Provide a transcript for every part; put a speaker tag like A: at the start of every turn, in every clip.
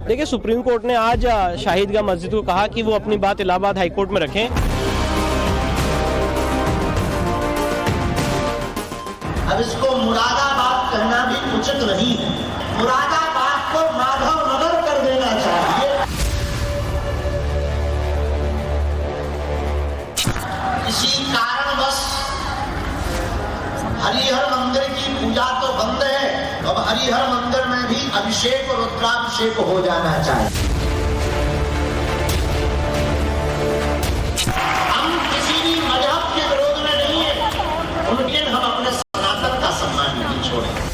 A: देखिए, supreme court ने आज शाहिदगाह मस्जिद को कहा कि वो अपनी बात इलाहाबाद हाई कोर्ट में रखें।
B: अब इसको मुरादाबाद कहना भी उचित नहीं है। मुरादाबाद को माधव नगर कर देना चाहिए। किसी कारणवश हरिहर मंदिर की पूजा तो बंद है, अब हरिहर मंदिर में भी अभिषेक और रुद्राभिषेक हो जाना चाहिए। हम किसी भी मजहब के विरोध में नहीं है, लेकिन हम अपने सनातन का सम्मान नहीं छोड़ेंगे।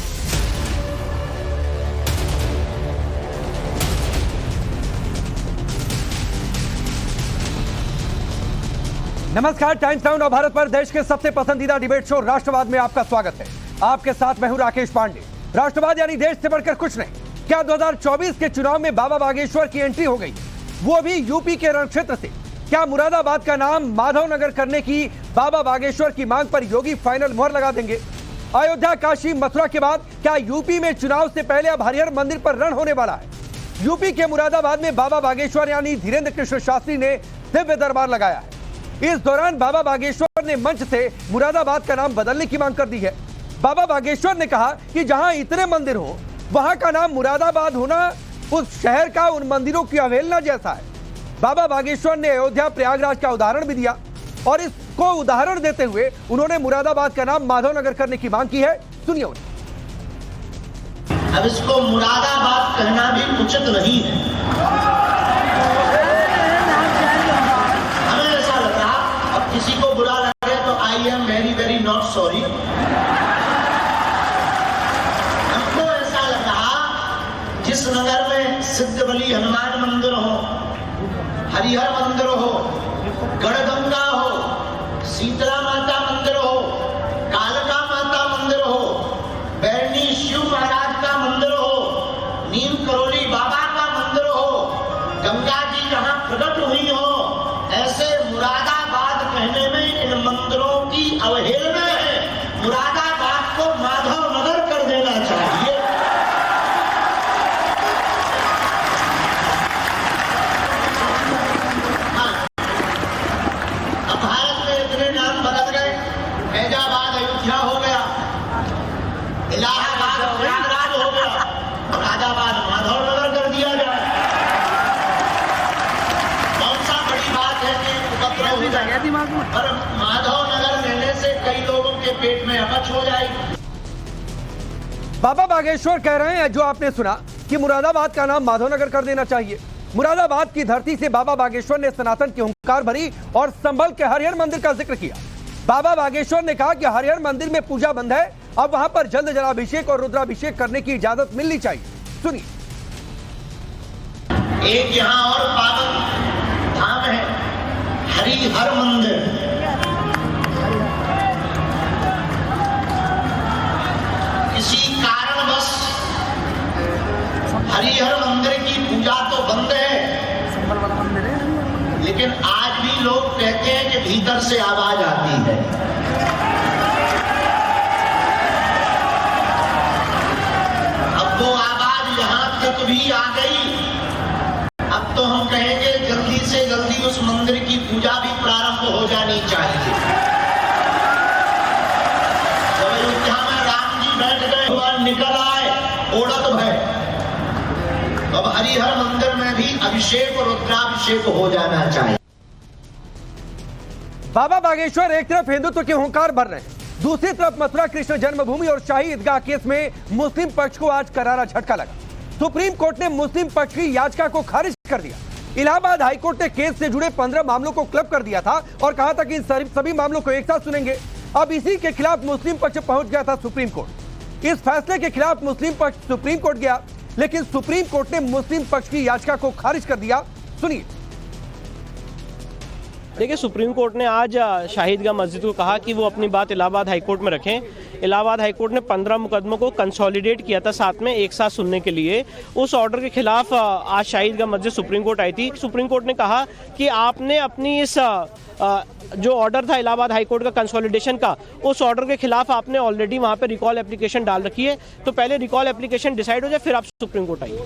C: नमस्कार, टाइम्स नाउ भारत पर देश के सबसे पसंदीदा डिबेट शो राष्ट्रवाद में आपका स्वागत है। आपके साथ मैं हूं राकेश पांडे। राष्ट्रवाद यानी देश से बढ़कर कुछ नहीं। क्या 2024 के चुनाव में बाबा बागेश्वर की एंट्री हो गई, वो भी यूपी के रण क्षेत्र से? क्या मुरादाबाद का नाम माधवनगर करने की बाबा बागेश्वर की मांग पर योगी फाइनल मोहर लगा देंगे? अयोध्या, काशी, मथुरा के बाद क्या यूपी में चुनाव से पहले अब हरिहर मंदिर पर रण होने वाला है? यूपी के मुरादाबाद में बाबा बागेश्वर यानी धीरेन्द्र कृष्ण शास्त्री ने दिव्य दरबार लगाया है। इस दौरान बाबा बागेश्वर ने मंच से मुरादाबाद का नाम बदलने की मांग कर दी है। बाबा बागेश्वर ने कहा कि जहां इतने मंदिर हो वहां का नाम मुरादाबाद होना उस शहर का उन मंदिरों की अवहेलना जैसा है। बाबा बागेश्वर ने अयोध्या, प्रयागराज का उदाहरण भी दिया और इसको उदाहरण देते हुए उन्होंने मुरादाबाद का नाम माधवनगर करने की मांग की है। सुनिए उन्हें।
B: अब इसको मुरादाबाद कहना भी उचित नहीं है। किसी को बुरा लगे तो I am very very not sorry. हमको ऐसा लग रहा जिस नगर में सिद्ध बली हनुमान मंदिर हो, हरिहर मंदिर हो, गढ़गंगा हो, शीतला माता मंदिर हो, कालका माता मंदिर हो, बैरनी शिव महाराज का मंदिर हो, नीम करोली बाबा का मंदिर हो, गंगा जी जहां प्रकट हुई हो, ऐसे मुरादाबाद कहने में इन मंदिरों की अवहेलना है। मुरादाबाद को माधव नगर कर देना चाहिए। हाँ, अब भारत में इतने नाम बदल गए। फैजाबाद अयोध्या हो गया, इलाहाबाद प्रयागराज हो गया, मुरादाबाद माधव नगर कर दिया जाए। कौन सा बड़ी बात है कि पर माधव नगर लेने से कई लोगों के पेट में अपच हो जाएगी।
C: बाबा बागेश्वर कह रहे हैं, जो आपने सुना, कि मुरादाबाद का नाम माधवनगर कर देना चाहिए। मुरादाबाद की धरती से बाबा बागेश्वर ने सनातन की हुंकार भरी और संभल के हरिहर मंदिर का जिक्र किया। बाबा बागेश्वर ने कहा कि हरिहर मंदिर में पूजा बंद है, अब वहां पर जल्द जलाभिषेक और रुद्राभिषेक करने की इजाजत मिलनी चाहिए। सुनिए।
B: एक यहाँ और पावन धाम है, हरिहर मंदिर। किसी कारणवश हरिहर मंदिर की पूजा तो बंद है, लेकिन आज भी लोग कहते हैं कि भीतर से आवाज आती है। अब वो आवाज यहां तक भी आ गई। अब तो हम कहेंगे जल्दी से जल्दी उस मंदिर की पूजा भी प्रारंभ हो जानी चाहिए। जब अयोध्या में राम जी बैठ गए, भगवान निकल आए, ओढ़त भय, अब हरिहर मंदिर में भी अभिषेक और रुद्राभिषेक हो जाना चाहिए।
C: बाबा बागेश्वर एक तरफ हिंदुत्व के हुंकार भर रहे हैं, दूसरी तरफ मथुरा कृष्ण जन्मभूमि और शाही ईदगाह केस में मुस्लिम पक्ष को आज करारा झटका लगा। सुप्रीम कोर्ट ने मुस्लिम पक्ष की याचिका को खारिज कर दिया। इलाहाबाद हाईकोर्ट ने केस से जुड़े 15 मामलों को क्लब कर दिया था और कहा था कि इन सभी मामलों को एक साथ सुनेंगे। अब इसी के खिलाफ मुस्लिम पक्ष पहुंच गया था सुप्रीम कोर्ट। इस फैसले के खिलाफ मुस्लिम पक्ष सुप्रीम कोर्ट गया, लेकिन सुप्रीम कोर्ट ने मुस्लिम पक्ष की याचिका को खारिज कर दिया। सुनिए।
A: देखिए, सुप्रीम कोर्ट ने आज शाहिदगाह मस्जिद को कहा कि वो अपनी बात इलाहाबाद हाईकोर्ट में रखें। इलाहाबाद हाईकोर्ट ने 15 मुकदमों को कंसोलिडेट किया था साथ में एक साथ सुनने के लिए। उस ऑर्डर के खिलाफ आज शाहिदगाह मस्जिद सुप्रीम कोर्ट आई थी। सुप्रीम कोर्ट ने कहा कि आपने अपनी इस जो ऑर्डर था इलाहाबाद हाईकोर्ट का कंसोलिडेशन का, उस ऑर्डर के खिलाफ आपने ऑलरेडी वहां पे रिकॉल एप्लीकेशन डाल रखी है, तो पहले रिकॉल एप्लीकेशन डिसाइड हो जाए फिर आप सुप्रीम कोर्ट आइए।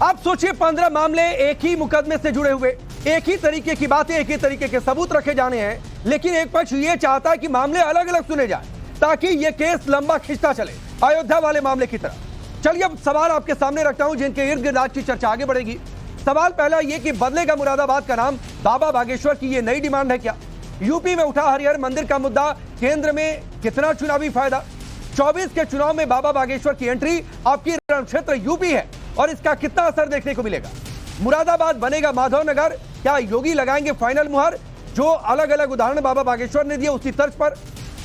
C: आप सोचिए 15 मामले एक ही मुकदमे से जुड़े हुए, एक ही तरीके की बातें, एक ही तरीके के सबूत रखे जाने हैं, लेकिन एक पक्ष ये चाहता है कि मामले अलग अलग सुने जाए ताकि ये केस लंबा खिंचता चले, अयोध्या वाले मामले की तरह। चलिए अब सवाल आपके सामने रखता हूं जिनके इर्द गिर्द आज की चर्चा आगे बढ़ेगी। सवाल पहला ये कि बदलेगा मुरादाबाद का नाम, बाबा बागेश्वर की ये नई डिमांड है क्या? यूपी में उठा हरिहर मंदिर का मुद्दा, केंद्र में कितना चुनावी फायदा? 24 के चुनाव में बाबा बागेश्वर की एंट्री, आपकी रण क्षेत्र यूपी है और इसका कितना असर देखने को मिलेगा? मुरादाबाद बनेगा माधवनगर, क्या योगी लगाएंगे फाइनल मुहर? जो अलग अलग उदाहरण बाबा बागेश्वर ने दिए उसी तर्ज पर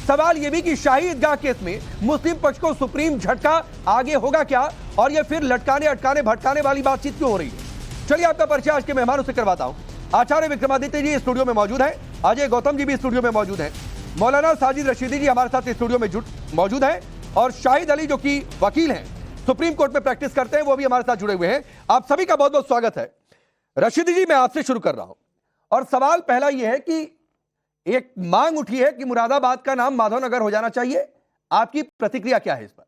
C: सवाल यह भी कि शाही ईदगाह केस में मुस्लिम पक्ष को सुप्रीम झटका आगे होगा क्या, और यह फिर लटकाने अटकाने भटकाने वाली बातचीत क्यों हो रही है? चलिए आपका परिचय आज के मेहमानों से करवाता हूं। आचार्य विक्रमादित्य जी स्टूडियो में मौजूद हैं, अजय गौतम जी भी स्टूडियो में मौजूद हैं, मौलाना साजिद रशीदी जी हमारे साथ स्टूडियो में मौजूद हैं, और शाहिद अली जो कि वकील हैं, सुप्रीम कोर्ट में प्रैक्टिस करते हैं, वो भी हमारे साथ जुड़े हुए हैं। आप सभी का बहुत बहुत स्वागत है। रशीदी जी, मैं आपसे शुरू कर रहा हूं और सवाल पहला यह है कि एक मांग उठी है कि मुरादाबाद का नाम माधवनगर हो जाना चाहिए, आपकी प्रतिक्रिया क्या है इस पर?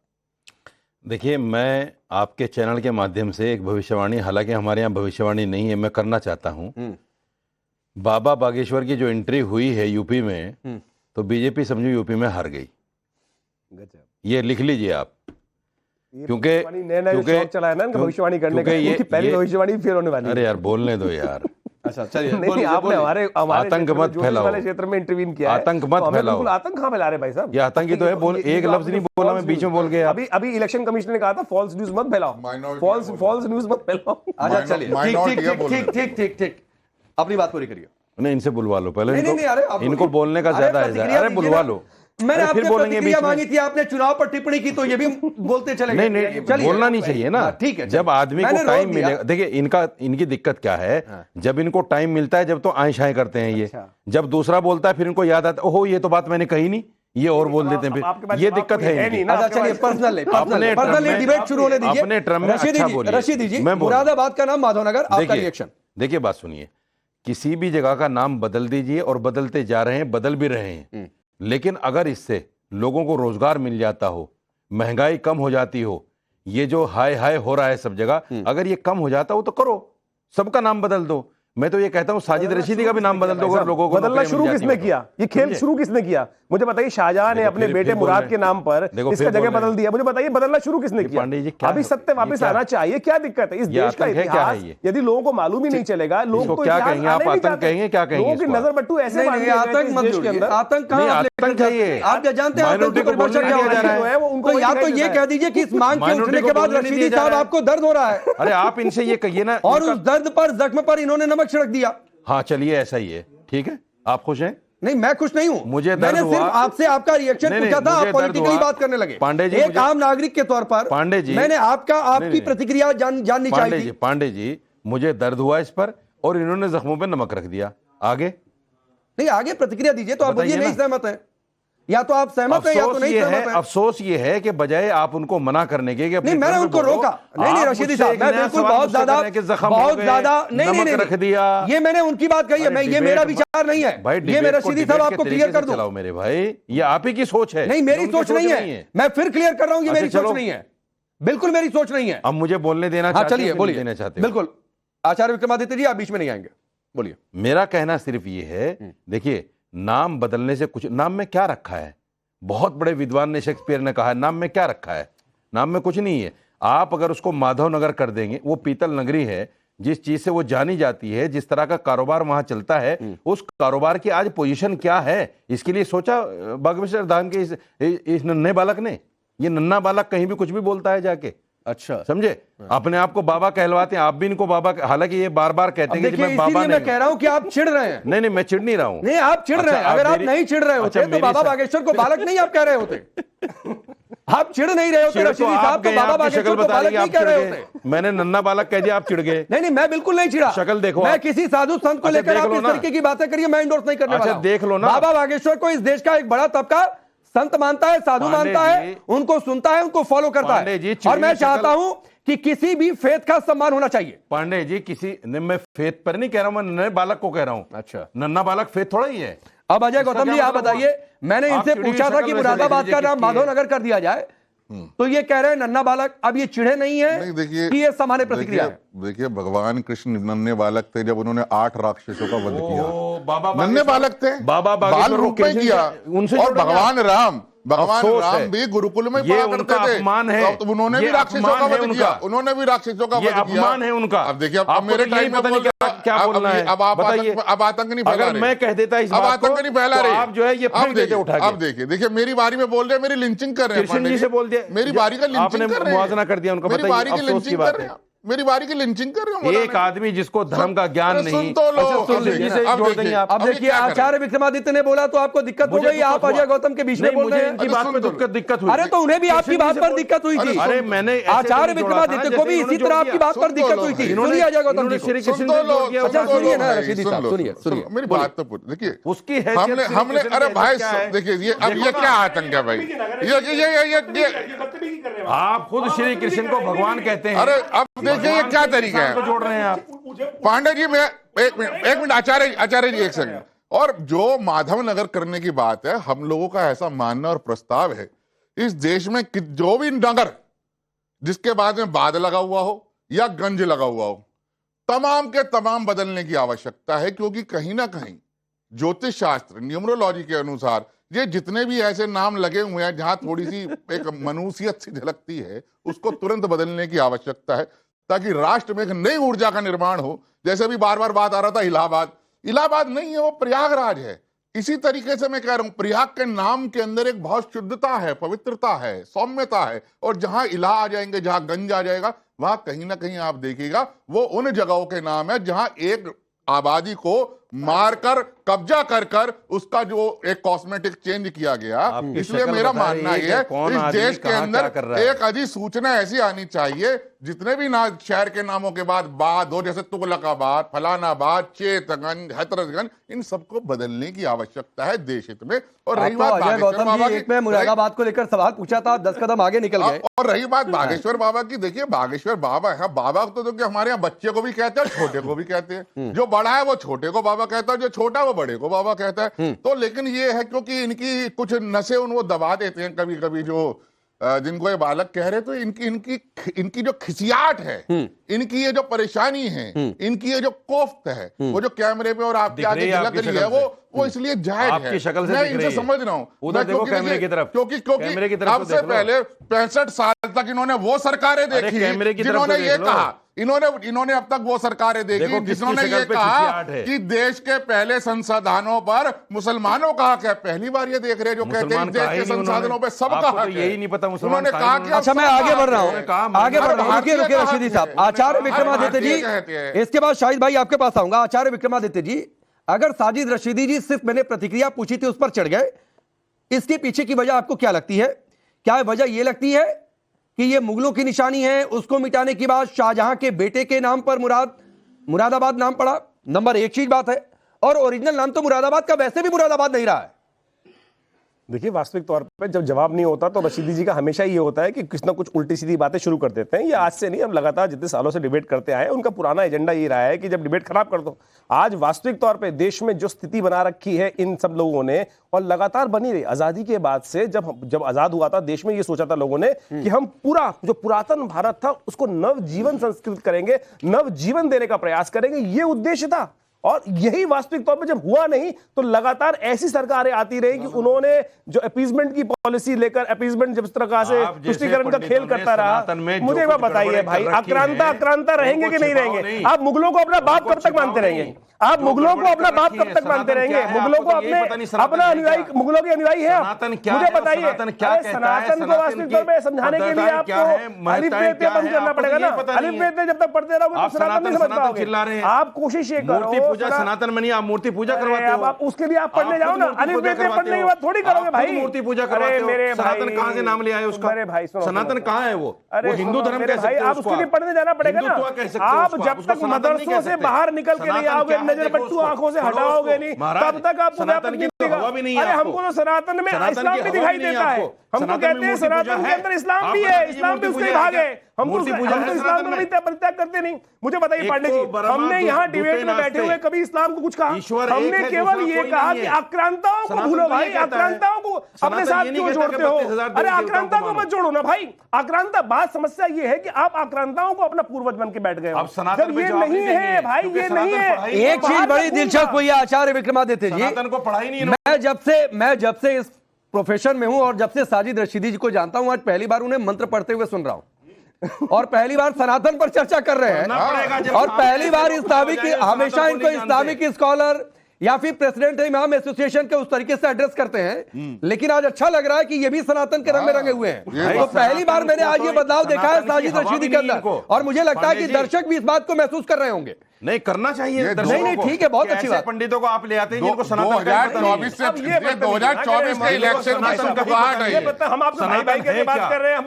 D: देखिए, मैं आपके चैनल के माध्यम से एक भविष्यवाणी, हालांकि हमारे यहाँ भविष्यवाणी नहीं है, मैं करना चाहता हूँ। बाबा बागेश्वर की जो एंट्री हुई है यूपी में, तो बीजेपी समझो यूपी में हार गई। ये लिख लीजिए आप, क्योंकि
E: चला है ना भविष्यवाणी करने का, ये पहली भविष्यवाणी फिर होने वाली है।
D: अरे यार बोलने दो यार।
C: अच्छा चलिए,
E: नहीं, आपने हमारे
D: आतंक मत फैलाओ,
E: वाले क्षेत्र में इंटरवीन किया है,
D: आतंक मत फैलाओ।
E: आतंक कहाँ फैला रहे भाई साहब?
D: ये आतंकी तो है, बोल एक लफ्ज नहीं बोला, मैं बीच में बोल गया।
E: अभी इलेक्शन कमीशन ने कहा था फॉल्स न्यूज मत फैलाओ, फॉल्स न्यूज मत फैलाओ।
C: अच्छा चलिए, ठीक, अपनी बात पूरी करिए।
D: नहीं, इनसे बुलवा लो पहले,
C: नहीं,
D: इनको बोलने का ज्यादा है। अरे बुलवा लो,
C: मैंने आपसे
D: बोलेंगे
C: प्रतिक्रिया मांगी थी, आपने चुनाव पर टिप्पणी की तो ये भी बोलते चले गए।
D: नहीं, बोलना नहीं चाहिए ना।
C: ठीक है,
D: जब आदमी को टाइम मिलेगा, देखिए इनकी दिक्कत क्या है, जब इनको टाइम मिलता है जब तो आए शाए करते हैं ये, जब दूसरा बोलता है फिर इनको याद आता है ओहो ये तो बात मैंने कही नहीं, ये और बोल देते हैं फिर, ये दिक्कत है।
C: अच्छा चलिए, पर्सनल डिबेट शुरू होने दीजिए।
D: अपने टर्म में अच्छा बोलिए।
C: रशीदी जी, मुरादाबाद का नाम माधवनगर, आपका रिएक्शन?
D: देखिए बात सुनिए, किसी भी जगह का नाम बदल दीजिए, और बदलते जा रहे हैं, बदल भी रहे हैं, लेकिन अगर इससे लोगों को रोजगार मिल जाता हो, महंगाई कम हो जाती हो, ये जो हाय हाय हो रहा है सब जगह, अगर ये कम हो जाता हो तो करो, सबका नाम बदल दो। मैं तो ये कहता हूँ साजिद रशीदी का भी नाम बदल दो, अगर लोगों को
E: बदलना शुरू किसने किया? ये खेल शुरू किसने किया? मुझे बताइए। शाहजहां ने अपने बेटे मुराद के नाम पर इसका जगह बदल दिया, मुझे बताइए बदलना शुरू किसने किया? अभी सत्य वापस आना चाहिए, क्या दिक्कत है? इस देश का इतिहास यदि लोगों को मालूम ही नहीं चलेगा, लोग तो
D: क्या कहेंगे? आप आतंक कहेंगे, क्या कहेंगे?
E: लोगों की नजर बट्टू ऐसे
C: आतंक मत जोड़िए, आतंक कहाँ
D: आतंक चाहिए?
C: आप जानते हैं आतंक को परिभाषा क्या हो रहा है? तो या तो ये कह दीजिए कि इस मांग के उठने के बाद रशीदी साहब आपको दर्द हो रहा है,
D: अरे आप इनसे ये कहिए ना,
C: और उस दर्द पर, जख्म पर इन्होंने नमक छिड़क दिया।
D: हाँ चलिए, ऐसा ही है, ठीक है। आप खुश हैं?
C: नहीं, मैं खुश नहीं हूं।
D: मुझे
C: मैंने सिर्फ आपसे आपका रिएक्शन पूछा था, आप पॉलिटिकली बात करने लगे।
D: पांडे जी,
C: एक आम नागरिक के तौर पर
D: पांडे जी,
C: मैंने आपकी प्रतिक्रिया जाननी चाहिए।
D: पांडे जी, मुझे दर्द हुआ इस पर, और इन्होंने जख्मों पे नमक रख दिया। आगे
C: नहीं, आगे प्रतिक्रिया दीजिए। तो आप बोलिए नहीं सहमत है, या तो आप सहमत हैं या तो नहीं सहमत हैं।
D: अफसोस ये है कि बजाय आप उनको मना करने के,
C: नहीं मैंने उनको रोका। नहीं रशीदी साहब, मैं बिल्कुल बहुत ज्यादा नहीं
D: रख दिया,
C: ये मैंने उनकी बात कही है, ये मेरा विचार नहीं है भाई। ये मैं रशीदी साहब आपको क्लियर कर दूं
D: मेरे भाई, ये आप ही की सोच है।
C: नहीं, मेरी सोच नहीं है, मैं फिर क्लियर कर रहा हूं, ये मेरी सोच नहीं है, बिल्कुल मेरी सोच नहीं है।
D: अब मुझे बोलने देना चाहते हैं?
C: चलिए बोलिए। बिल्कुल, आचार्य विक्रमादित्य जी आप बीच में नहीं आएंगे, बोलिए।
D: मेरा कहना सिर्फ ये है, देखिए नाम बदलने से कुछ, नाम में क्या रखा है? बहुत बड़े विद्वान ने, शेक्सपियर ने कहा है, नाम में क्या रखा है? नाम में कुछ नहीं है। आप अगर उसको माधवनगर कर देंगे, वो पीतल नगरी है, जिस चीज से वो जानी जाती है, जिस तरह का कारोबार वहां चलता है, उस कारोबार की आज पोजीशन क्या है, इसके लिए सोचा बागेश्वर धाम के इस नन्हे बालक ने? ये नन्हा बालक कहीं भी कुछ भी बोलता है जाके, अच्छा समझे, अपने आप को बाबा कहलवाते हैं। आप भी इनको बाबा, हालांकि ये बार बार कहते हैं कि मैं बाबा नहीं।
C: मैं कह रहा हूं कि आप चिढ़ रहे हैं।
D: नहीं, मैं चिढ़ नहीं रहा हूं।
C: नहीं, आप चिढ़ रहे हैं। अगर आप नहीं चिढ़ रहे होते तो बाबा बागेश्वर को बालक नहीं आप कह रहे होते। आप चिढ़ नहीं रहे होते रशीदी साहब, तो बाबा बागेश्वर को बालक नहीं कह रहे होते।
D: मैंने नन्हा बालक कह दिया, आप चिढ़ गए।
C: नहीं, मैं बिल्कुल नहीं चिढ़ा।
D: शक्ल देखो,
C: मैं किसी साधु संत को लेकर आप इस तरीके की बातें करिए, मैं इंडोर्स नहीं करने वाला।
D: देख लो ना,
C: बाबा बागेश्वर को इस देश का एक बड़ा तबका संत मानता है, साधु मानता है, उनको सुनता है, उनको फॉलो करता है, और मैं चाहता हूं कि किसी भी फेथ का सम्मान होना चाहिए।
D: पांडे जी, किसी मैं फेथ पर नहीं कह रहा हूं, मैं नन्हे बालक को कह रहा हूं। अच्छा, नन्हा बालक फेथ थोड़ा ही है।
C: अब अजय गौतम जी आप बताइए, मैंने इनसे पूछा था कि मुरादाबाद का नाम माधवनगर कर दिया जाए, तो ये कह रहे हैं नन्हा बालक। अब ये चिढ़े नहीं है?
F: नहीं, देखिए
C: कि ये सामान्य प्रतिक्रिया है?
F: देखिए भगवान कृष्ण नन्हे बालक थे जब उन्होंने 8 राक्षसों का वध किया।
D: बाबा
F: नन्हे बालक थे,
D: बाबा
F: बाल रूप में किया।
D: उनसे
F: और भगवान राम भी गुरुकुल में पढ़ा करते थे।
D: अपमान है,
F: तो उन्होंने भी राक्षसों का वध किया। उन्होंने भी राक्षसों का वध किया।
D: अपमान है उनका।
F: अब देखिए, अब मेरे टाइम में
D: क्या बोलना है?
F: अब आप आतंक नहीं फैला रहे।
D: मैं कह देता इस बात को,
F: अब आतंक नहीं फैला रहे।
D: आप जो है ये फेंक देते उठा के।
F: अब देखिए मेरी बारी में बोल रहे हैं, मेरी लिंचिंग कर रहे हैं।
D: कृष्ण जी से बोल दिया,
F: मेरी बारी का लिंचिंग कर रहे हैं।
D: मुआवजा कर दिया उनको।
F: मेरी बारी की लिंचिंग कर रहे हैं। मेरी बारी की लिंचिंग कर रहे हो।
D: एक आदमी जिसको धर्म का ज्ञान नहीं।
F: सुन तो लो।
C: अब देखिए आचार्य विक्रमादित्य ने बोला तो आपको दिक्कत हो गई, आप अजय गौतम के बीच में बोल रहे हैं।
D: इनकी बात पे दिक्कत हुई।
C: अरे तो उन्हें भी आपकी बात पर दिक्कत हुई थी।
D: अरे मैंने
C: आचार्य विक्रमादित्य को भी इसी तरह आपकी बात पर दिक्कत हुई थी। सुनिए अजय गौतम जी,
D: श्री कृष्ण
C: अच्छा सुनिए ना रशीदी साहब, सुनिए
F: मेरी बात तो देखिए
D: उसकी
F: हमने अरे भाई देखिए ये अब ये क्या आतंक है भाई? ये
D: आप खुद श्री कृष्ण को भगवान कहते हैं।
F: अरे अब देखिए ये क्या तरीका है?
D: जोड़ रहे हैं आप।
F: पांडे जी, मैं एक मिनट आचार्य जी एक सेकंड। और जो माधव नगर करने की बात है, हम लोगों का ऐसा मानना और प्रस्ताव है, इस देश में जो भी नगर जिसके बाद में बाद लगा हुआ हो या गंज लगा हुआ हो, तमाम के तमाम बदलने की आवश्यकता है। क्योंकि कहीं ना कहीं ज्योतिष शास्त्र, न्यूमरोलॉजी के अनुसार ये जितने भी ऐसे नाम लगे हुए हैं जहां थोड़ी सी एक मनुष्यत सी झलकती है, उसको तुरंत बदलने की आवश्यकता है, ताकि राष्ट्र में एक नई ऊर्जा का निर्माण हो। जैसे भी बार बार बात आ रहा था इलाहाबाद नहीं है, वो प्रयागराज है। इसी तरीके से मैं कह रहा हूं, प्रयाग के नाम के अंदर एक बहुत शुद्धता है, पवित्रता है, सौम्यता है। और जहां इलाह आ जाएंगे, जहां गंज आ जाएगा, वहां कहीं ना कहीं आप देखिएगा वो उन जगहों के नाम है जहां एक आबादी को मारकर कब्जा कर उसका जो एक कॉस्मेटिक चेंज किया गया। इसलिए मेरा मानना यह है इस देश के अंदर एक अधिसूचना ऐसी आनी चाहिए, जितने भी ना शहर के नामों के बाद हो, जैसे तुगलकाबाद, फलानाबाद, चेतगंज, हथरसगंज, इन सबको बदलने की आवश्यकता है देश हित में। और रही बात
C: गौतम जी, एक में मुरादाबाद को लेकर सवाल पूछा था, 10 कदम आगे निकल गए।
F: और रही बात बागेश्वर बाबा की, देखिए बागेश्वर बाबा है, बाबा तो देखिए हमारे यहाँ बच्चे को भी कहते हैं, छोटे को भी कहते हैं। जो बड़ा है वो छोटे को बाबा कहता है, जो छोटा है वो बड़े को बाबा कहता है। तो लेकिन ये है क्योंकि इनकी कुछ नशे वो दबा देते हैं कभी कभी, जो जिनको ये बालक कह रहे, तो इनकी जो खिसियाट है, इनकी ये जो परेशानी है, इनकी ये जो कोफ्त है, वो जो कैमरे पे और आपके आगे झलक रही है, वो इसलिए जायज है।
D: शक्ल से
F: मैं इनसे समझ रहा हूँ, क्योंकि अब से पहले 65 साल तक इन्होंने वो सरकारें देखी जिन्होंने ये कहा, इन्होंने अब तक वो सरकारें देखी जिन्होंने ये कहा कि देश के पहले संसाधनों पर मुसलमानों का हक है। पहली बार ये देख रहे जो कहते हैं देश के संसाधनों पर सबका हक है,
D: यही नहीं पता।
F: उन्होंने कहा कि
C: अच्छा मैं आगे बढ़ रहा हूँ, रुकिए रशीदी साहब। आचार्य विक्रमादित्य जी, इसके बाद शाहिद भाई आपके पास आऊंगा। आचार्य विक्रमादित्य जी, अगर साजिद रशीदी जी सिर्फ मैंने प्रतिक्रिया पूछी थी उस पर चढ़ गए, इसके पीछे की वजह आपको क्या लगती है? क्या वजह यह लगती है कि यह मुगलों की निशानी है, उसको मिटाने के बाद शाहजहां के बेटे के नाम पर मुरादाबाद नाम पड़ा? नंबर 1 चीज बात है, और ओरिजिनल नाम तो मुरादाबाद का वैसे भी मुरादाबाद नहीं रहा है।
E: देखिए वास्तविक तौर पे जब जवाब नहीं होता तो रशीदी जी का हमेशा ये होता है कि कुछ ना कुछ उल्टी सीधी बातें शुरू कर देते हैं। ये आज से नहीं, हम लगातार जितने सालों से डिबेट करते आए हैं, उनका पुराना एजेंडा ये रहा है कि जब डिबेट खराब कर दो। आज वास्तविक तौर पे देश में जो स्थिति बना रखी है इन सब लोगों ने, और लगातार बनी रही आजादी के बाद से, जब आजाद हुआ था देश में, ये सोचा था लोगों ने कि हम पूरा जो पुरातन भारत था उसको नवजीवन संस्कृत करेंगे, नवजीवन देने का प्रयास करेंगे, ये उद्देश्य था। और यही वास्तविक तौर पे जब हुआ नहीं तो लगातार ऐसी सरकारें आती रही कि उन्होंने जो अपीजमेंट की पॉलिसी लेकर, अपीजमेंट जब इस तरह से तुष्टीकरण का खेल करता रहा। मुझे एक बात बताइए भाई, आक्रांता रहेंगे कि नहीं रहेंगे? आप मुगलों को अपना बाप कब तक मानते रहेंगे? आप मुगलों को अपना बाप कब तक मानते रहेंगे? मुगलों को अपना अनुयायी, मुगलों के अनुयायी है आप? मुझे बताइए, सनातन को वास्तविक तौर पे समझाने के लिए आपको अलिफ बेते बंद करना पड़ेगा ना। अलिफ बेते जब तक पढ़ते रहोगे तो सनातन नहीं समझ पाओगे। आप कोशिश ये करो,
D: सनातन में नहीं, आप मूर्ति पूजा करवाते हो।
E: आप उसके लिए आप पढ़ने जाओ ना, अलिफ बेते पढ़ने के बाद थोड़ी करोगे भाई।
D: मूर्ति पूजा करवाते हो। सनातन कहां से नाम ले आए उसका?
E: अरे भाई
D: सनातन कहां है? वो हिंदू धर्म कह सकते हो
E: आप उसके लिए पढ़ने जाना पड़ेगा ना। आप जब तक मदरसों से बाहर निकल के नहीं आओगे, नजर बट्टू आंखों से हटाओगे नहीं, तब तक आपको
D: सनातन की हवा भी नहीं है।
E: अरे हमको तो सनातन में इस्लाम भी दिखाई देता है, हम तो कहते हैं सनातन के अंदर इस्लाम भी है, इस्लाम भी उसके भाग है। हम तो इस्लाम में परित्याग करते नहीं। मुझे बताइए पांडे जी, हमने यहाँ डिबेट में बैठे हुए कभी इस्लाम को कुछ कहा? हमने केवल ये कहा कि आक्रांताओं को भूलो भाई, आक्रांताओं को अपने साथ क्यों जोड़ते हो? अरे आक्रांता को मत जोड़ो ना भाई। आक्रांता, बात समस्या ये है कि आप आक्रांताओं को अपना पूर्वज बन के बैठ गए हो, जब ये नहीं है भाई, ये नहीं है।
C: एक चीज बड़ी दिलचस्प हुई है आचार्य विक्रमादित्य जी,
D: को पढ़ाई नहीं,
C: मैं जब से इस प्रोफेशन में हूं और जब से साजिद रशीदी जी को जानता हूं, आज पहली बार उन्हें मंत्र पढ़ते हुए सुन रहा हूं और पहली बार सनातन पर चर्चा कर रहे हैं और पहली बार इस्लामिक, हमेशा इनको इस्लामिक स्कॉलर या फिर प्रेसिडेंट इमाम एसोसिएशन के उस तरीके से एड्रेस करते हैं, लेकिन आज अच्छा लग रहा है कि ये भी सनातन के रंग में रंगे हुए हैं। तो पहली बार मैंने आज ये बदलाव देखा है साजिद रशीदी के अंदर और मुझे लगता है कि दर्शक भी इस बात को महसूस कर रहे होंगे।
D: नहीं करना चाहिए,
C: नहीं ठीक है, बहुत अच्छी बात।
D: पंडितों को आप ले आते हैं जिनको सनातन
F: 2024 से 2024 के इलेक्शन में संकट है।
E: हम आपसे भाई भाई के बात कर रहे हैं।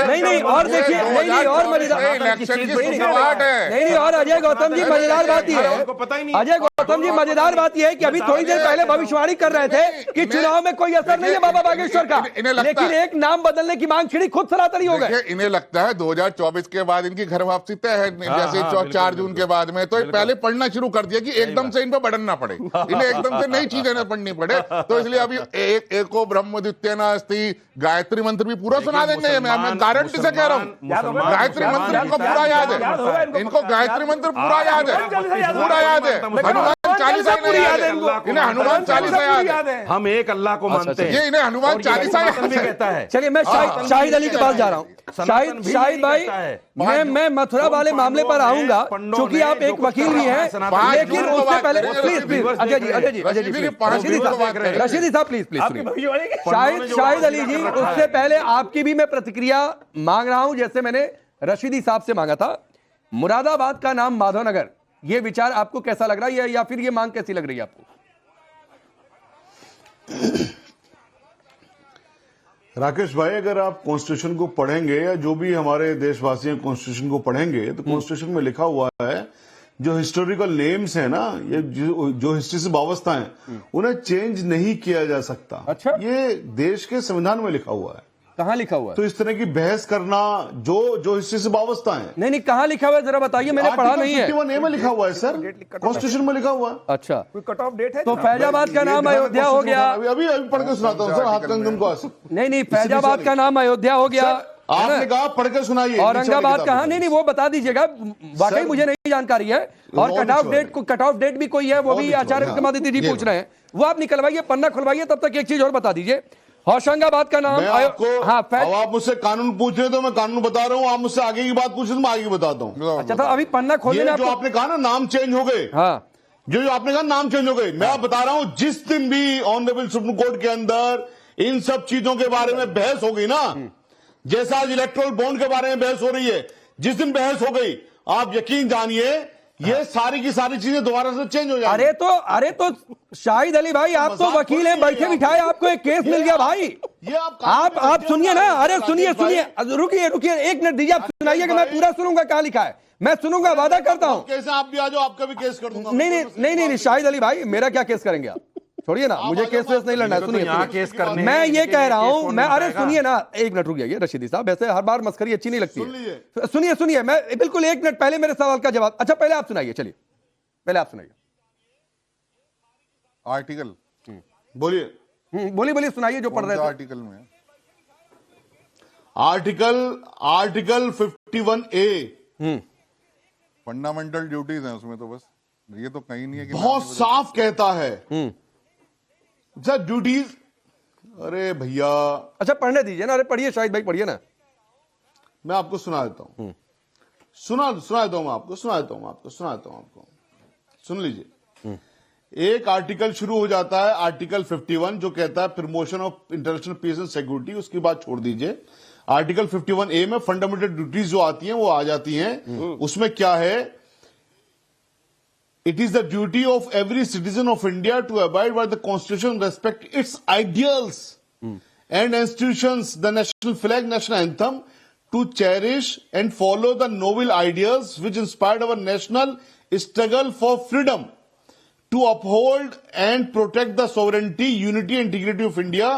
C: नहीं और देखिए, नहीं और मजेदार, नहीं और अजय गौतम जी मजेदार बात यह है, अजय गौतम जी मजेदार बात यह है कि अभी थोड़ी देर पहले भविष्यवाणी कर रहे थे कि चुनाव में कोई असर नहीं है बाबा बागेश्वर का, लेकिन एक नाम बदलने की मांग छिड़ी, खुद सनातनी हो गए।
F: इन्हें लगता है 2024 के बाद इनकी घर वापसी तय है, जैसे 4 जून के बाद में, तो पहले पढ़ना शुरू कर दिया कि एकदम से इन पर बढ़न ना पड़े, इन्हें एकदम से नई चीजें ना पढ़नी पड़े। तो इसलिए अभी एको ब्रह्म द्वितीय नास्ति गायत्री मंत्र भी पूरा सुना देंगे। मैं गारंटी से कह रहा हूँ, गायत्री मंत्र इनको पूरा याद है, इनको गायत्री मंत्र पूरा याद है, पूरा याद है। हनुमान चालीसा याद है, इन्हें हनुमान चालीसा याद है।
D: हम एक अल्लाह को मानते हैं,
F: ये इन्हें हनुमान चालीसा
D: भी कहता है।
C: चलिए मैं शाहिद अली के पास जा रहा हूँ। शाहिद भाई, मैं मथुरा वाले मामले पर आऊंगा क्योंकि आप एक वकील भी हैं, लेकिन उससे पहले प्लीज अजय जी रशीदी साहब प्लीज शाहिद अली जी, उससे पहले आपकी भी मैं प्रतिक्रिया मांग रहा हूं जैसे मैंने रशीदी साहब से मांगा था। मुरादाबाद का नाम माधवनगर, ये विचार आपको कैसा लग रहा है या फिर ये मांग कैसी लग रही है आपको?
G: राकेश भाई, अगर आप कॉन्स्टिट्यूशन को पढ़ेंगे या जो भी हमारे देशवासी कॉन्स्टिट्यूशन को पढ़ेंगे तो कॉन्स्टिट्यूशन में लिखा हुआ है जो हिस्टोरिकल नेम्स है ना, ये जो हिस्ट्री से वाबस्ता हैं, उन्हें चेंज नहीं किया जा सकता।
C: अच्छा,
G: ये देश के संविधान में लिखा हुआ है।
C: कहाँ लिखा हुआ है?
G: तो इस तरह की बहस करना जो हिस्ट्री से वाबस्ता है।
C: नहीं कहाँ लिखा हुआ है जरा बताइए, मैंने पढ़ा नहीं है।
G: 51A में लिखा हुआ है सर, कॉन्स्टिट्यूशन में लिखा हुआ है।
C: अच्छा,
E: कोई कट ऑफ डेट है?
C: तो फैजाबाद का नाम अयोध्या हो गया।
G: अभी पढ़ के सुनाता हूँ सर, हाथ कंगन को।
C: नहीं फैजाबाद का नाम अयोध्या हो गया,
G: आपने कहा पढ़ के सुनाइए।
C: औरंगाबाद कहाँ? नहीं वो बता दीजिएगा, वाकई मुझे नहीं जानकारी है। और कट ऑफ डेट भी कोई है, वो भी आचार्य विक्रमादित्य जी पूछ रहे हैं, वो आप निकलवाइए, पन्ना खुलवाइए। तब तक एक चीज और बता दीजिए, होशंगाबाद का नाम
G: आप मुझसे कानून पूछ रहे तो मैं कानून बता रहा हूँ, आप मुझसे आगे की बात पूछ रहे तो मैं आगे की बताता हूँ।
C: अच्छा, तो अभी पन्ना खोलने
G: जो आपने कहा ना नाम चेंज हो गए,
C: हाँ,
G: जो आपने कहा नाम चेंज हो गए, मैं आप बता रहा हूँ, जिस दिन भी ऑनरेबल सुप्रीम कोर्ट के अंदर इन सब चीजों के बारे में बहस होगी ना, जैसा आज इलेक्ट्रोल बॉन्ड के बारे में बहस हो रही है, जिस दिन बहस हो गई, आप यकीन जानिए ये सारी की सारी चीजें दोबारा से चेंज हो जाएंगी।
C: अरे तो शाहिद अली भाई, आप तो वकील हैं, बैठे बिठाए आपको एक केस मिल गया भाई।
G: ये
C: आप सुनिए ना, अरे सुनिए रुकिए 1 मिनट दीजिए, आप सुनाइए कि मैं पूरा सुनूंगा। क्या लिखा है मैं सुनूंगा, वादा करता हूं।
G: कैसे आप भी आ जाओ, आपका भी केस कर दूंगा।
C: नहीं शाहिद अली भाई, मेरा क्या केस करेंगे आप? छोड़िए ना, मुझे केस वेस नहीं लड़ना है। सुनिए, मैं ये कह रहा हूं, मैं अरे सुनिए ना, 1 मिनट रुक जाइए रशीदी साहब, वैसे हर बार मस्करी अच्छी नहीं लगती है। सुनिए मैं बिल्कुल 1 मिनट पहले मेरे सवाल का जवाब। अच्छा पहले आप सुनाइए, चलिए पहले आप सुनाइए।
F: आर्टिकल
G: बोलिए
C: सुनाइए जो पढ़ रहे थे।
F: आर्टिकल में
G: आर्टिकल 51A
F: फंडामेंटल ड्यूटीज हैं उसमें, तो बस ये तो कहीं नहीं है कि
G: बहुत साफ कहता है सर ड्यूटीज। अरे भैया,
C: अच्छा पढ़ने दीजिए ना, अरे पढ़िए शाहिद भाई, पढ़िए ना,
G: मैं आपको सुना देता हूं, सुना देता हूं आपको, सुन लीजिए। एक आर्टिकल शुरू हो जाता है, आर्टिकल 51, जो कहता है promotion of international peace and security, उसकी बात छोड़ दीजिए। आर्टिकल 51A में फंडामेंटल ड्यूटीज जो आती हैं वो आ जाती हैं। उसमें क्या है, It is the duty of every citizen of India to abide by the Constitution, respect its ideals and institutions, the national flag, national anthem, to cherish and follow the noble ideals which inspired our national struggle for freedom, to uphold and protect the sovereignty, unity and integrity of India,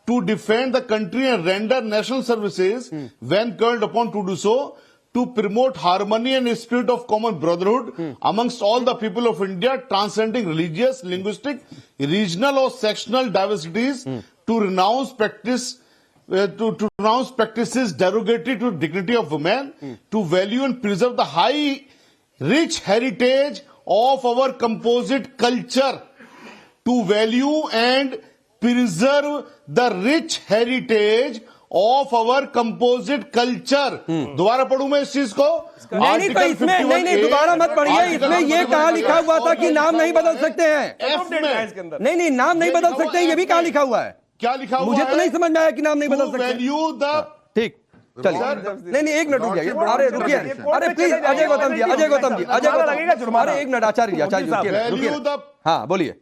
G: to defend the country and render national services when called upon to do so, to promote harmony and a spirit of common brotherhood amongst all the people of India, transcending religious, linguistic, regional or sectional diversities, to renounce practices derogatory to dignity of women, to value and preserve the high, rich heritage of our composite culture, to value and preserve the rich heritage of our composite culture. दोबारा पढ़ूं मैं इस चीज को?
C: नहीं तो इसमें नहीं दोबारा मत पढ़िए, इसमें ये कहा लिखा हुआ था कि नाम नहीं बदल सकते हैं। नहीं नाम नहीं बदल सकते, ये भी कहा लिखा हुआ है।
G: क्या लिखा हुआ?
C: मुझे तो नहीं समझ में आया कि नाम नहीं बदल सकते।
G: वैल्यू द
C: ठीक, चलिए नहीं एक मिनट रुकिए, अरे रुकिए, अरे प्लीज अजय गौतम जी, अरे एक मिनट आचार्य रुकिए, हाँ बोलिए।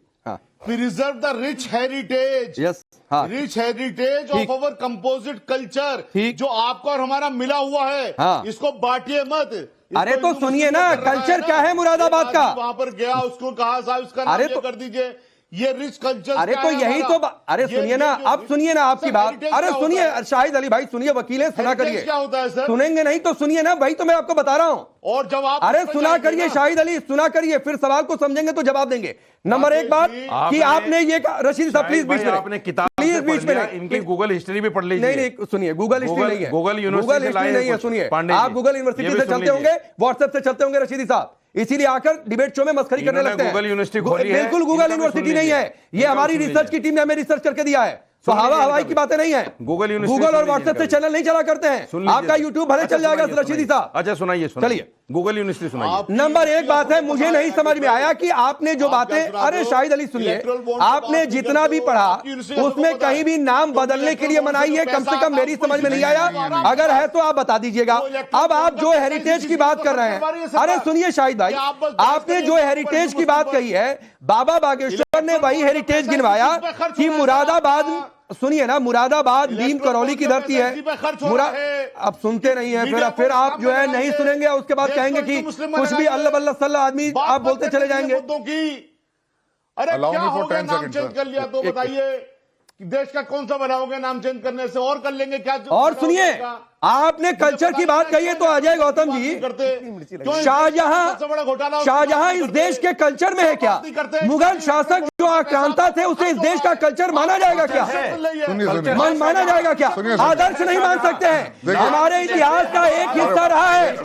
G: Preserve the rich heritage,
C: yes,
G: rich heritage of our composite culture, जो आपको और हमारा मिला हुआ है, इसको बांटिए मत।
C: अरे तो सुनिए ना, कल्चर क्या है मुरादाबाद का?
G: वहां पर गया, उसको कहा साहब इसका नाम ये कर दीजिए, ये रिच कल्चर।
C: अरे तो यही तो, अरे सुनिए ना, अब सुनिए ना आपकी बात, अरे सुनिए शाहिद अली भाई, सुनिए, वकील है, सुना करिए।
G: क्या होता है सर?
C: सुनेंगे नहीं तो सुनिए ना, भाई तो मैं आपको बता रहा हूं।
G: और जवाब,
C: अरे सुना करिए शाहिद अली, सुना करिए, फिर सवाल को समझेंगे तो जवाब देंगे। नंबर एक बात कि आपने ये रशीद साहब प्लीज बीच में,
D: आपने किताब
C: प्लीज बीच में,
D: इनकी गूगल हिस्ट्री भी पढ़ लीजिए।
C: नहीं सुनिए, गूगल हिस्ट्री नहीं है,
D: गूगल यूनिवर्सिटी
C: नहीं है, सुनिए आप गूगल यूनिवर्सिटी से चलते होंगे, व्हाट्सएप से चलते होंगे रशीदी साहब, इसीलिए आकर डिबेट शो में मस्खरी करने लगते हैं।
D: गूगल यूनिवर्सिटी खोली है,
C: बिल्कुल गूगल यूनिवर्सिटी नहीं है, ये हमारी रिसर्च की टीम ने हमें रिसर्च करके दिया है, तो हवाई की बातें नहीं है। गूगल और व्हाट्सएप से चैनल नहीं चला करते हैं, आपका यूट्यूब भले चल जाएगा रशीदी साहब।
D: अच्छा सुनाइए,
C: चलिए
D: गूगल यूनिवर्सिटी सुनाइए।
C: नंबर एक बात है, मुझे नहीं समझ में आया कि आपने जो बातें, अरे शाहिद अली सुनिए, आपने जितना भी पढ़ा उसमें कहीं भी नाम बदलने के लिए मनाही है, कम से कम मेरी समझ में नहीं आया, अगर है तो आप बता दीजिएगा। अब आप जो हेरिटेज की बात कर रहे हैं, अरे सुनिए शाहिद भाई, आपने जो हेरिटेज की बात कही है, बाबा बागेश्वर ने वही हेरिटेज गिनवाया कि मुरादाबाद, सुनिए ना, मुरादाबाद नीम करौली की धरती है। अब सुनते नहीं है, फिर आप जो है नहीं सुनेंगे, उसके बाद कहेंगे कि कुछ भी अल्लाह बल्ला सल्ला आदमी आप बोलते चले जाएंगे।
G: अरे क्या हो गया, नाम चेंज कर लिया तो बताइए, देश का कौन सा बनाओगे नाम चेंज करने से? और कर लेंगे क्या?
C: और सुनिए, आपने कल्चर की बात कही है तो अजय गौतम जी, शाहजहां इस देश के कल्चर में है क्या? मुगल शासक जो आक्रांता थे, उसे इस देश का कल्चर माना जाएगा क्या? माना जाएगा क्या? आदर्श नहीं मान सकते हैं, हमारे इतिहास का एक हिस्सा रहा है,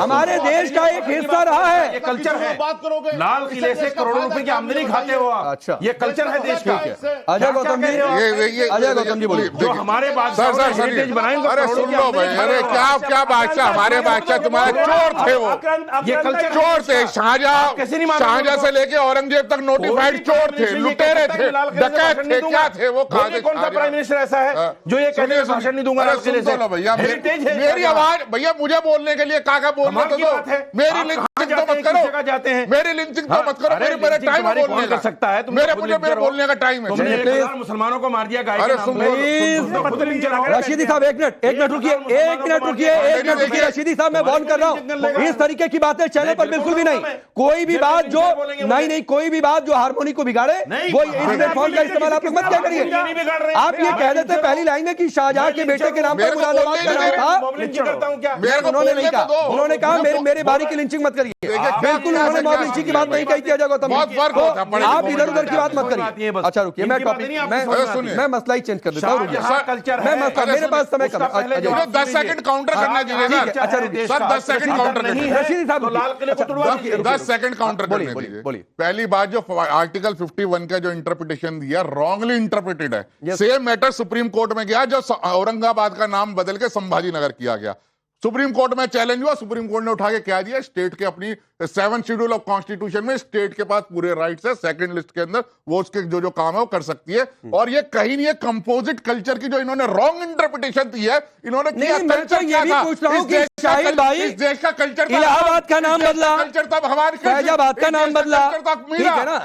C: हमारे देश का एक हिस्सा रहा है।
D: कल्चर है, बात करोगे, लाल किले से करोड़ों रुपए की आमदनी खाते हो आप। अच्छा, ये कल्चर है देश का।
C: अजय गौतम जी बोलिए,
D: जो हमारे बादशाह बनाएंगे।
F: अरे सुन लो भाई, अरे क्या बादशाह, हमारे बादशाह तुम्हारे चोर थे, वो
D: ये कल्चर
F: चोर थे। शाहजहां से लेके औरंगजेब तक नोटिफाइड चोर थे, लुटेरे थे, डकैत थे, क्या थे वो?
D: कौन सा प्राइम मिनिस्टर ऐसा है जो ये कहने का भाषण नहीं दूंगा?
F: भैया मेरी आवाज, भैया मुझे बोलने के लिए काका बोलने तो दो, मेरी लिंचिंग तो मत करो,
D: जाते हैं
F: मेरी लिंचिंग तो मत करो, मेरा टाइम है बोलने का,
D: सकता है
F: मेरे बोलने का टाइम है।
D: मुसलमानों को मार दिया,
F: अरे सुन
C: रशीदी साहब एक मिनट रुकिए रशीदी साहब, मैं वार्न कर रहा हूं, इस तरीके की बातें चैनल पर बिल्कुल भी नहीं। कोई भी बात जो नहीं कोई भी बात जो हार्मोनी को बिगाड़े, वो इस प्लेटफॉर्म का इस्तेमाल आप लोग मत क्या करिए। आप ये कह देते पहली लाइन में कि शाहजहां के बेटे के नाम पर मुरादाबाद का नाम था, उन्होंने नहीं कहा, उन्होंने कहा मेरे बारी की लिंचिंग मत करिए, बिल्कुल उन्होंने मॉब लिंचिंग की बात नहीं कही थी अजय गौतम। आप इधर उधर की बात मत करिए। अच्छा रुकिए, मैं मसला ही चेंज कर देता हूँ, मेरे पास समय कम,
F: 10 सेकंड काउंटर करना चाहिए। अच्छा सर 10 सेकंड काउंटर करने, 10 सेकंड काउंटर करने दीजिए। पहली बात, जो आर्टिकल 51 का जो इंटरप्रिटेशन दिया, रॉन्गली इंटरप्रिटेड है। सेम मैटर सुप्रीम कोर्ट में गया, जो औरंगाबाद का नाम बदल के संभाजी नगर किया गया। सुप्रीम कोर्ट में चैलेंज हुआ, सुप्रीम कोर्ट ने उठा के क्या दिया, स्टेट के अपनी 7th शेड्यूल ऑफ कॉन्स्टिट्यूशन में स्टेट के पास पूरे राइट्स है, सेकंड लिस्ट के अंदर वो उसके जो काम है वो कर सकती है। और ये कहीं नहीं है, कंपोजिट कल्चर की जो इन्होंने रॉन्ग इंटरप्रिटेशन दी है, इन्होंने किया कल्चर क्या था, इस देश का कल्चर,
C: इलाहाबाद का नाम बदला,
F: कल्चर तब हमारे
C: फैजाबाद का नाम बदला,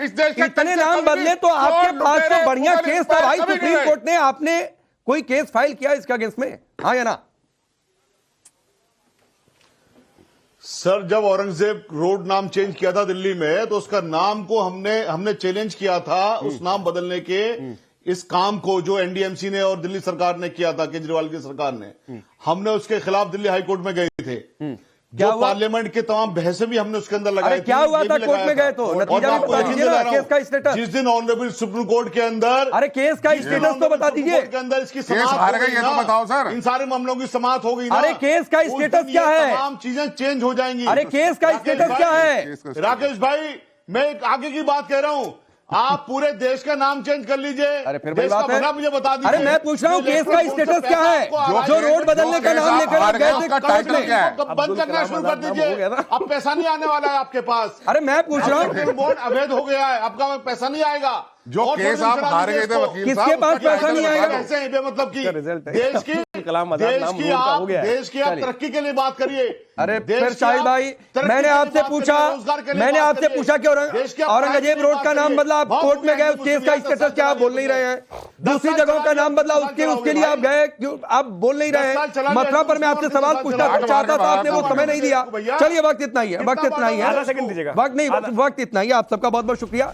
F: इस देश का
C: इतने नाम बदले तो आपके पास तो बढ़िया केस था भाई, सुप्रीम कोर्ट ने, आपने कोई केस फाइल किया इसके अगेंस्ट में, हाँ या ना?
G: सर जब औरंगजेब रोड नाम चेंज किया था दिल्ली में, तो उसका नाम को हमने चैलेंज किया था, उस नाम बदलने के इस काम को जो एनडीएमसी ने और दिल्ली सरकार ने किया था, केजरीवाल की सरकार ने, हमने उसके खिलाफ दिल्ली हाईकोर्ट में गए थे। जो पार्लियामेंट के तमाम बहसें भी हमने उसके अंदर लगाई थी।
C: क्या हुआ था कोर्ट में गए तो नतीजा भी बता दीजिए ना, केस का स्टेटस।
G: जिस दिन ऑनरेबल सुप्रीम कोर्ट के अंदर,
C: अरे केस का स्टेटस तो बता दीजिए।
G: के अंदर इसकी समाप्त हो गई,
F: ये तो बताओ सर।
G: इन सारे मामलों की समाप्त हो गई ना।
C: अरे केस का स्टेटस क्या है?
G: तमाम चीजें चेंज हो जाएंगी।
C: अरे केस का स्टेटस क्या है?
G: राकेश भाई, मैं एक आगे की बात कह रहा हूं, आप पूरे देश का नाम चेंज कर लीजिए।
C: अरे फिर
G: देश का भला मुझे बता दीजिए।
C: अरे मैं पूछ रहा हूँ केस का स्टेटस क्या है? जो रोड बदलने का नाम लेकर आप गए थे,
F: टाइटल क्या है?
G: बंद करना शुरू कर दीजिए। अब पैसा नहीं आने वाला है आपके पास।
C: अरे मैं पूछ रहा हूँ
G: बोर्ड अवैध हो गया है, आपका पैसा नहीं आएगा।
F: जो केस आप हार गए थे वकील
C: किसके पास पैसा नहीं आएगा?
G: कैसे है मतलब कि देश की आप तरक्की के लिए बात करिए।
C: अरे फिर शाहिद भाई, मैंने आपसे पूछा कि औरंगजेब रोड का नाम बदला, आप कोर्ट में गए, उस केस का स्टेटस क्या आप बोल नहीं रहे हैं? दूसरी जगहों का नाम बदला, उसके लिए आप गए, क्यों आप बोल नहीं रहे हैं? मथुरा पर मैं आपसे सवाल पूछना चाहता था, आपने वो समय नहीं दिया। चलिए वक्त इतना ही है, वक्त इतना ही है, वक्त नहीं, वक्त इतना ही है। आप सबका बहुत बहुत शुक्रिया।